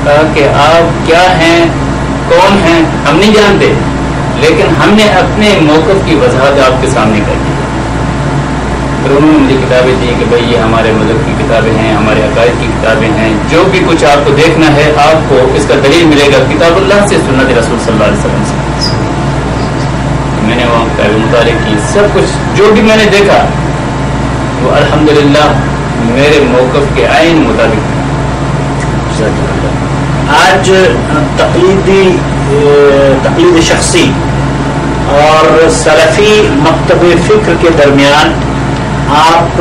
کہا کہ آپ کیا ہیں، کون ہیں، ہم نہیں جانتے، لیکن ہم نے اپنے موقف کی وضاحت آپ کے سامنے کر دی۔ پھر انہوں نے مجھے کتابیں دی کہ بھائی یہ ہمارے مذہب کی کتابیں ہیں، ہمارے عقائد کی کتابیں ہیں، جو بھی کچھ آپ کو دیکھنا ہے آپ کو اس کا دلیل ملے گا کتاب اللہ سے، سنت رسول صلی اللہ علیہ وسلم سے۔ میں نے وہاں کتابیں مطالعے کی، سب کچھ جو بھی میں نے دیکھا وہ الحمدللہ میرے موقف کے عین مطابق۔ آج تقلید شخصی اور سلفی مکتب فکر کے درمیان آپ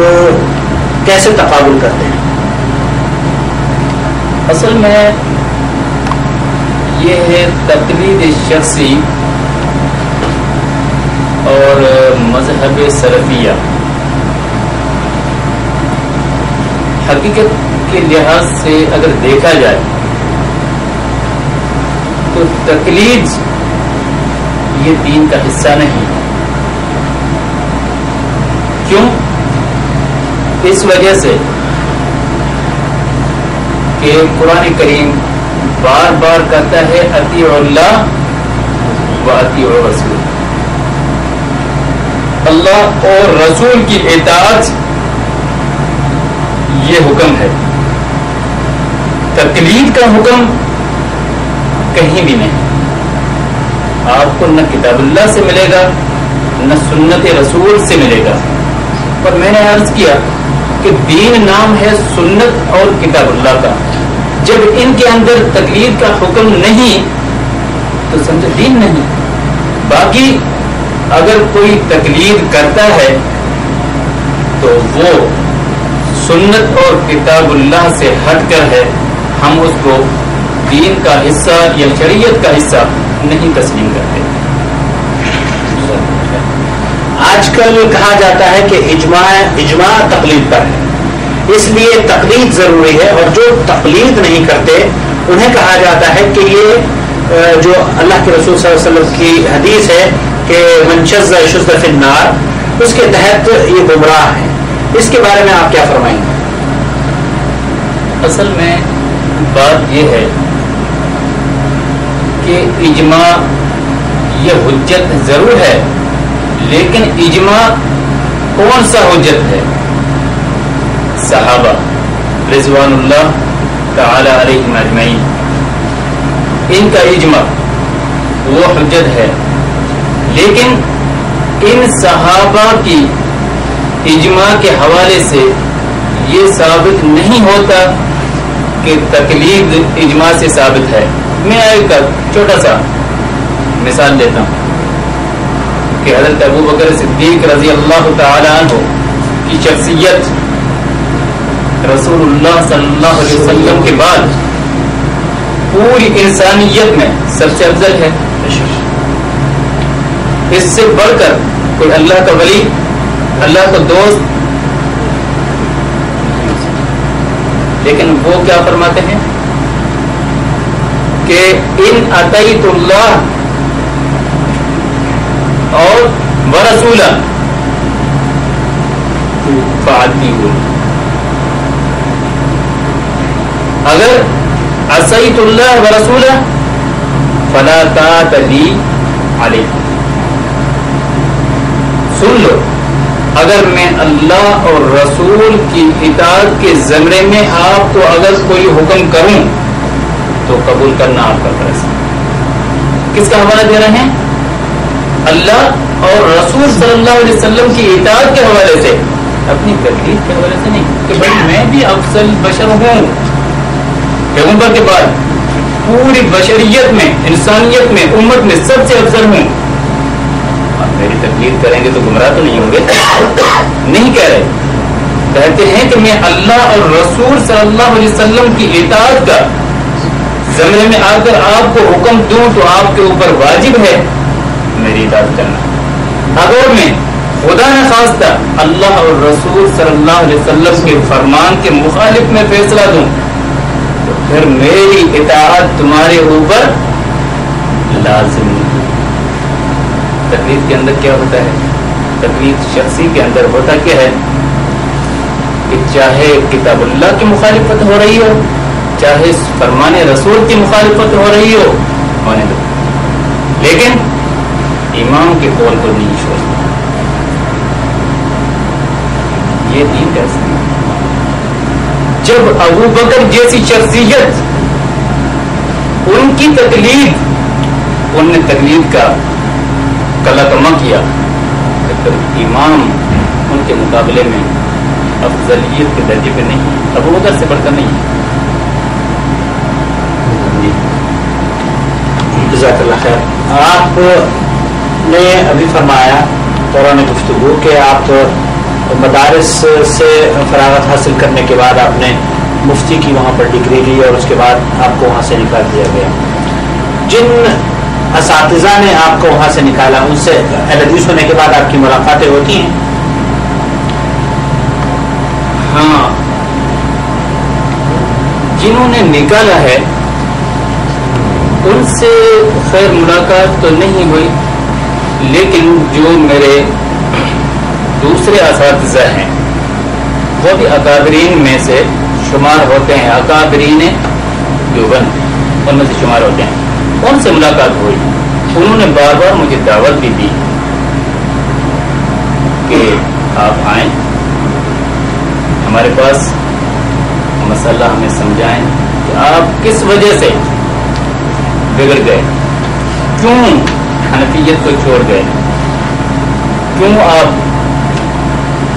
کیسے تقابل کرتے ہیں؟ اصل میں یہ ہے تقلید شخصی اور مذہب سلفیہ، حقیقت کے لحاظ سے اگر دیکھا جائے تو تقلید یہ دین کا حصہ نہیں۔ کیوں؟ اس وجہ سے کہ قرآن کریم بار بار کہتا ہے اطیعوا اللہ و اطیعوا الرسول، اللہ اور رسول کی اطاعت یہ حکم ہے۔ تقلید کا حکم کہیں بھی نہیں، آپ کو نہ کتاب اللہ سے ملے گا نہ سنت رسول سے ملے گا۔ اور میں نے عرض کیا کہ دین نام ہے سنت اور کتاب اللہ کا، جب ان کے اندر تقلید کا حکم نہیں تو سمجھو دین نہیں۔ باقی اگر کوئی تقلید کرتا ہے تو وہ سنت اور کتاب اللہ سے ہٹ کر ہے، ہم اس کو دین کا حصہ یا شریعت کا حصہ نہیں تسلیم کرتے۔ آج کل کہا جاتا ہے کہ اجماع تقلید پر ہے، اس لیے تقلید ضروری ہے، اور جو تقلید نہیں کرتے انہیں کہا جاتا ہے کہ یہ جو اللہ کے رسول صلی اللہ علیہ وسلم کی حدیث ہے کہ من شذ شذ فی النار، اس کے تحت یہ گمراہ ہے۔ اس کے بارے میں آپ کیا فرمائیں گے؟ اصل میں بات یہ ہے کہ اجماع یہ حجت ضرور ہے، لیکن اجماع کون سا حجت ہے؟ صحابہ رضوان اللہ تعالی علیہم اجمعین، ان کا اجماع وہ حجت ہے، لیکن ان صحابہ کی اجماع کے حوالے سے یہ ثابت نہیں ہوتا کہ تقلید اجماع سے ثابت ہے۔ میں ایک چھوٹا سا مثال دیتا ہوں کہ حضرت ابوبکر صدیق رضی اللہ تعالی عنہ کی شخصیت رسول اللہ صلی اللہ علیہ وسلم کے بعد پوری انسانیت میں سب سے افضل ہے۔ اس سے بڑھ کر کوئی اللہ کا ولی، اللہ کا دوست، لیکن وہ کیا فرماتے ہیں کہ ان اطیعت اللہ اور ورسولہ فاطیعون، اگر عصیت اللہ ورسولہ فلا طاعۃ لی علیکم، سن لو، اگر میں اللہ اور رسول کی اطاعت کے زمرے میں آپ کو اگر کوئی حکم کروں تو قبول کرنا آپ کا فرض ہے۔ کس کا حوالہ دے رہے ہیں؟ اللہ اور رسول صلی اللہ علیہ وسلم کی اطاعت کے حوالے سے، اپنی تکلیف کے حوالے سے نہیں کہ بھائی میں بھی افضل بشر ہوں، پیغمبر کے بعد پوری بشریت میں، انسانیت میں، امت میں سب سے افضل ہوں، آپ میری تکلیف کریں گے تو گمراہ تو نہیں ہوں گے؟ نہیں کہہ رہے، کہتے ہیں کہ میں اللہ اور رسول صلی اللہ علیہ وسلم کی اطاعت کا زمرے میں آ کر آپ کو حکم دوں تو آپ کے اوپر واجب ہے میری اطاعت کرنا۔ اگر میں خدا نخواستہ اللہ اور رسول صلی اللہ علیہ وسلم کے فرمان کے مخالف میں فیصلہ دوں تو پھر میری اطاعت تمہارے اوپر لازم ہے۔ تقلید کے اندر کیا ہوتا ہے؟ تقلید شخصی کے اندر ہوتا کیا ہے کہ چاہے کتاب اللہ کی مخالفت ہو رہی ہو چاہے فرمان رسول کی مخالفت ہو رہی ہو ہونے دو، لیکن امام کے قول کو نہیں چھوڑنا. یہ دین کیسے ہے؟ جب ابو بکر جیسی شخصیت ان کی تقلید، ان نے تقلید کا کلکمہ کیا، تو امام ان کے مقابلے میں افضلیت کے درجے پہ نہیں، ابو بکر سے بڑھ کر نہیں. جزاک اللہ خیر. آپ نے ابھی فرمایا دوران گفتگو کہ آپ مدارس سے فراغت حاصل کرنے کے بعد آپ نے مفتی کی وہاں پر ڈگری لی اور اس کے بعد آپ کو وہاں سے نکال دیا گیا. جن اساتذہ نے آپ کو وہاں سے نکالا ان سے اہل حدیث ہونے کے بعد آپ کی ملاقاتیں ہوتی ہیں؟ ہاں، جنہوں نے نکالا ہے ان سے خیر ملاقات تو نہیں ہوئی، لیکن جو میرے دوسرے اساتذہ ہیں وہ بھی اکابرین میں سے شمار ہوتے ہیں، اکابرین دیوبند ان میں سے شمار ہوتے ہیں. ان سے ملاقات ہوئی، انہوں نے بار بار مجھے دعوت بھی دی کہ آپ آئیں ہمارے پاس، مسئلہ ہمیں سمجھائیں کہ آپ کس وجہ سے بگڑ گئے، کیوں حنفیت کو چھوڑ گئے، کیوں آپ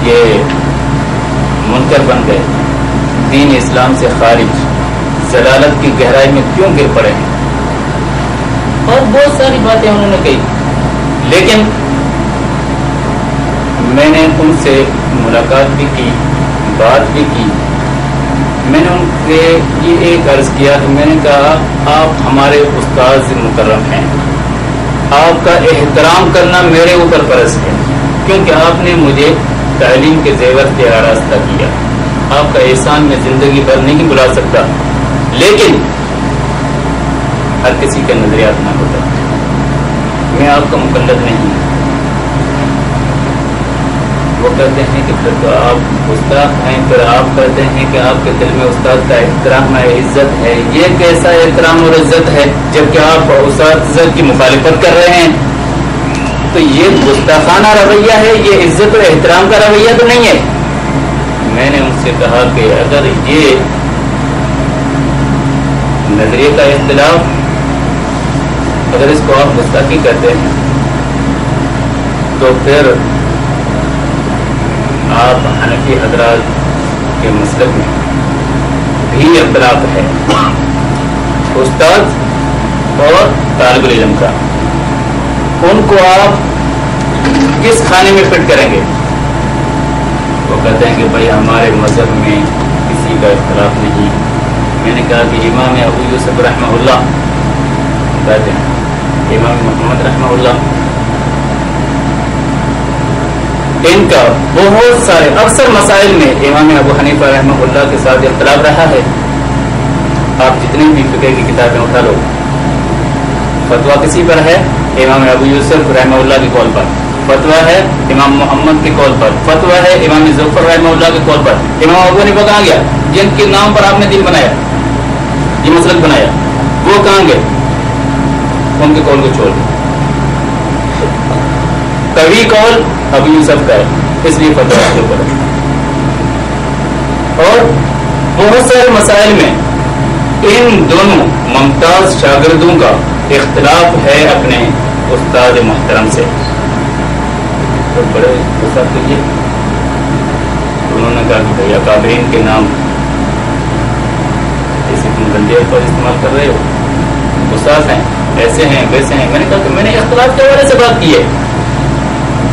یہ منکر بن گئے، دین اسلام سے خارج، ضلالت کی گہرائی میں کیوں گر پڑے ہیں، اور بہت ساری باتیں انہوں نے کہی. لیکن میں نے ان سے ملاقات بھی کی، بات بھی کی. میں نے ان سے یہ ایک عرض کیا کہ میں نے کہا آپ ہمارے استاد مکرم ہیں، آپ کا احترام کرنا میرے اوپر فرض ہے، کیونکہ آپ نے مجھے تعلیم کے زیور سے آراستہ کیا. آپ کا احسان میں زندگی بھر نہیں بھلا سکتا، لیکن ہر کسی کا نظریات نہ ہوتا، میں آپ کا مقلد نہیں ہوں. وہ کہتے ہیں کہ پھر تو آپ استاد ہیں، پھر آپ کہتے ہیں کہ آپ کے دل میں استاد کا احترام ہے، عزت ہے. یہ کیسا احترام اور عزت ہے جبکہ آپ اساتذہ کی مخالفت کر رہے ہیں؟ تو یہ گستاخانہ رویہ ہے، یہ عزت و احترام کا رویہ تو نہیں ہے. میں نے ان سے کہا کہ اگر یہ نظریے کا اختلاف، اگر اس کو آپ گستاخی کرتے ہیں تو پھر آپ حنفی حضرات کے مسلک میں بھی اختلاف ہے، استاد اور طالب علم کا. ان کو آپ کس کھانے میں فٹ کریں گے؟ وہ کہتے ہیں کہ بھائی ہمارے مذہب میں کسی کا اختلاف نہیں. میں نے کہا کہ امام ابو یوسف رحمہ اللہ کہتے ہیں، امام محمد رحمہ اللہ، ان کا بہت سارے اکثر مسائل میں امام ابو حنیفہ رحمہ اللہ کے ساتھ اختلاف رہا ہے. آپ جتنی بھی فقہ کی کتابیں اٹھا لو، فتویٰ کسی پر ہے؟ امام ابو یوسف رحمہ اللہ کے قول پر. فتویٰ ہے امام محمد کے قول پر. فتویٰ ہے امام ظفر رحمہ اللہ کے قول پر. امام ابو حنیفہ کہاں گیا جن کے نام پر آپ نے دین بنایا، یہ مسلک بنایا؟ وہ کہاں گئے؟ ان کے قول کو چھوڑ دیں. کبھی قول ابو یوسف کا ہے، اس لیے فتویٰ کے اوپر ہے. اور بہت سارے مسائل میں ان دونوں ممتاز شاگردوں کا اختلاف ہے اپنے استاد محترم سے. تو بڑے غصہ کیے. انہوں نے کہا کہ بھائی اکابرین کے نام ایسے تم گندے پر استعمال کر رہے ہو، استاد ہیں، ایسے ہیں ویسے ہیں. میں نے کہا کہ میں نے اختلاف کے حوالے سے بات کی ہے.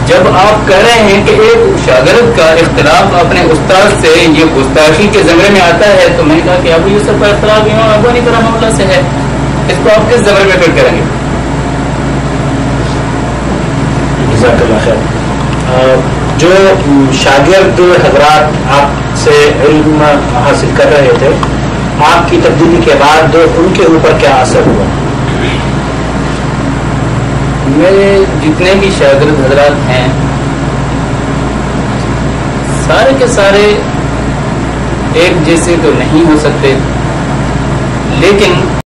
جب آپ کہہ رہے ہیں کہ ایک شاگرد کا اختلاف اپنے استاد سے یہ گستاخی کے زمرے میں آتا ہے، تو میں نے کہا کہ ابو یوسف کا اختلاف امام ابو حنیفہ رحمہ اللہ سے ہے، اس کو آپ کس زمرے میں فٹ کریں گے؟ جزاک اللہ خیر. جو شاگرد حضرات آپ سے علم حاصل کر رہے تھے، آپ کی تبدیلی کے بعد ان کے اوپر کیا اثر ہوا؟ میرے جتنے بھی شاگرد حضرات ہیں سارے کے سارے ایک جیسے تو نہیں ہو سکتے، لیکن